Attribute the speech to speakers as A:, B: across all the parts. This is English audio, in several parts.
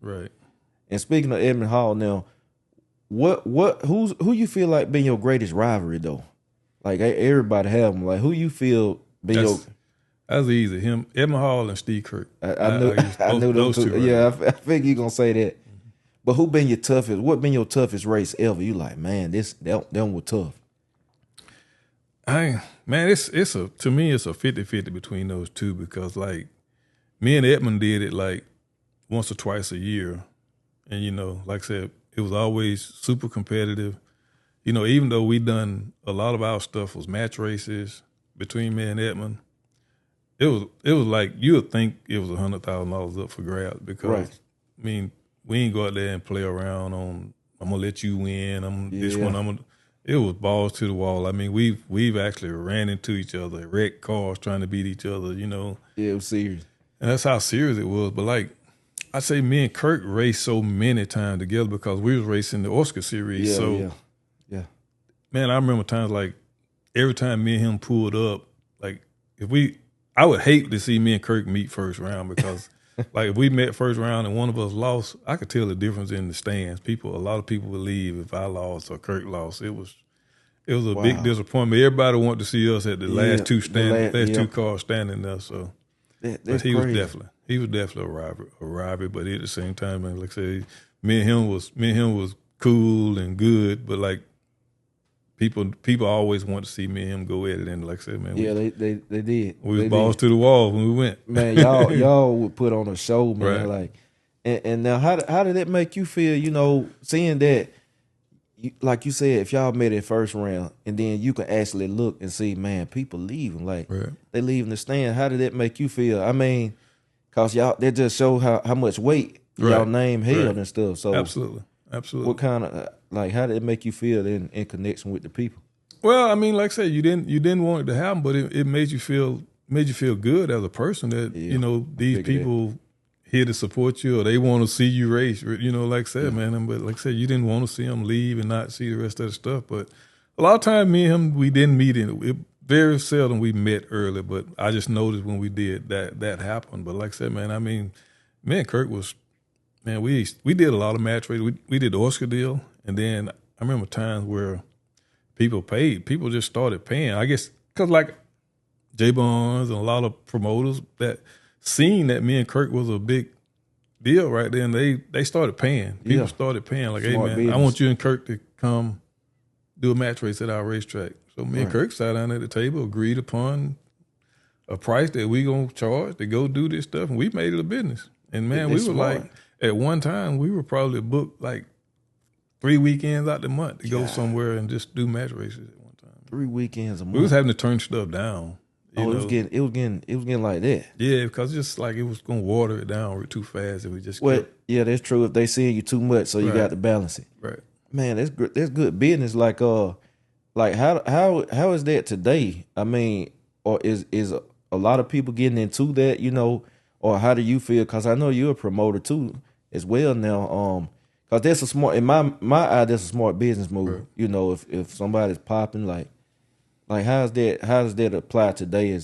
A: Right.
B: And speaking of Edmund Hall now, who you feel like been your greatest rivalry though? Like everybody have them. Like who you feel been your?
A: That's easy. Him, Edmund Hall, and Steve Kirk.
B: I knew
A: I use
B: I knew them
A: those
B: two.
A: two right
B: Yeah,
A: there.
B: I figured you gonna say that. But who been your toughest? What been your toughest race ever? You like, man, them were tough.
A: Man, it's a to me it's a 50-50 between those two because like me and Edmund did it like once or twice a year, and like I said, it was always super competitive. Even though we done a lot of our stuff was match races between me and Edmund, it was like you would think it was $100,000 up for grabs because
B: Right.
A: I mean we ain't go out there and play around on I'm gonna let you win. This one I'm gonna. It was balls to the wall. I mean we've actually ran into each other, wrecked cars trying to beat each other.
B: Yeah, it was serious.
A: And that's how serious it was. But like I say, me and Kirk raced so many times together because we was racing the Oscar series.
B: Yeah,
A: So
B: yeah.
A: man, I remember times like every time me and him pulled up, like I would hate to see me and Kirk meet first round because like if we met first round and one of us lost, I could tell the difference in the stands. A lot of people would leave if I lost or Kirk lost. It was a big disappointment. Everybody wanted to see us at the last two cars standing there. So,
B: That's
A: he
B: crazy.
A: he was definitely a rival. But at the same time, man, like I say, me and him was cool and good. But like people always want to see me and him go at it. And like I said, man,
B: they did.
A: we was
B: They
A: balls
B: did.
A: to the wall when we went.
B: Man, y'all would put on a show, man.
A: Right.
B: Like, and now how did that make you feel? Seeing that, like you said, if y'all made it first round, and then you can actually look and see, man, people leaving, like
A: Right.
B: they leaving the stand. How did that make you feel? I mean, cause y'all that just show how much weight y'all
A: Right.
B: name held
A: Right.
B: and stuff. So
A: Absolutely.
B: what kind of like how did it make you feel in connection with the people?
A: Well, I mean, like I said, you didn't want it to happen, but it made you feel good as a person that these people here to support you or they want to see you race. Like I said, man. But like I said, you didn't want to see them leave and not see the rest of the stuff. But a lot of times, me and him, we didn't meet very seldom we met early. But I just noticed when we did that happened. But like I said, man, I mean, me and Kirk was. Man, we did a lot of match races. We did the Oscar deal, and then I remember times where people just started paying. I guess because like J Bonds and a lot of promoters that seen that me and Kirk was a big deal right then, they started paying. People started paying like,
B: Smart
A: hey man,
B: business.
A: I want you and Kirk to come do a match race at our racetrack. So me and Kirk sat down at the table, agreed upon a price that we gonna charge to go do this stuff, and we made it a business. And man, we were
B: smart.
A: like, at one time, we were probably booked like 3 weekends out the month to go somewhere and just do match races at one time.
B: 3 weekends a month.
A: We was having to turn stuff down.
B: It was getting like that.
A: Yeah, because just like it was gonna water it down too fast if we just
B: Well,
A: kept,
B: yeah, that's true. If they seeing you too much, so you got to balance it.
A: right.
B: Man, that's good. That's good business. Like how is that today? I mean, or is a lot of people getting into that? Or how do you feel? Because I know you're a promoter too, as well now. Because that's a smart in my eye. That's a smart business move.
A: Right.
B: If somebody's popping, like how does that apply today?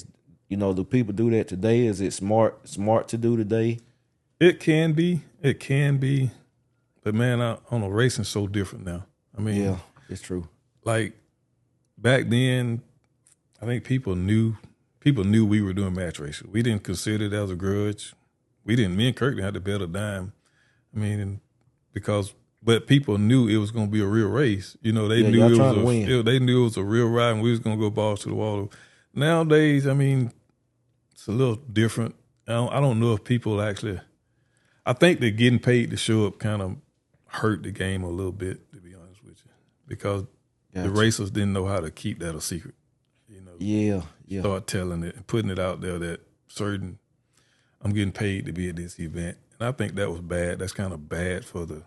B: Do people do that today? Is it smart to do today?
A: It can be, but man, on a racing so different now. I mean,
B: Yeah, it's true.
A: like back then, I think people knew we were doing match races. We didn't consider it as a grudge. Me and Kirk didn't have to bet a dime. I mean, but people knew it was going to be a real race. They knew they knew it was a real ride, and we was going to go balls to the wall. Nowadays, I mean, it's a little different. I don't know if people actually. I think that getting paid to show up kind of hurt the game a little bit, to be honest with you, because the racers didn't know how to keep that a secret.
B: Yeah.
A: Start telling it and putting it out there that I'm getting paid to be at this event. And I think that was bad. That's kind of bad for the,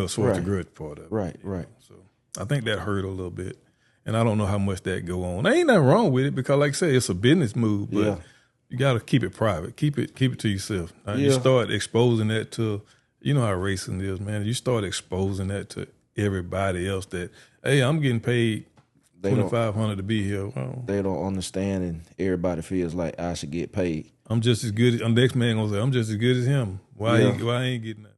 A: sort of the grudge part of it.
B: Right.
A: So I think that hurt a little bit. And I don't know how much that go on. There ain't nothing wrong with it because like I say, it's a business move, but you got to keep it private. Keep it to yourself. You start exposing that to, how racing is, man. You start exposing that to everybody else that, hey, I'm getting paid $2,500 to be here. Well,
B: They don't understand, and everybody feels like I should get paid.
A: I'm just as good. The next man gonna say, I'm just as good as him. Why I ain't getting that?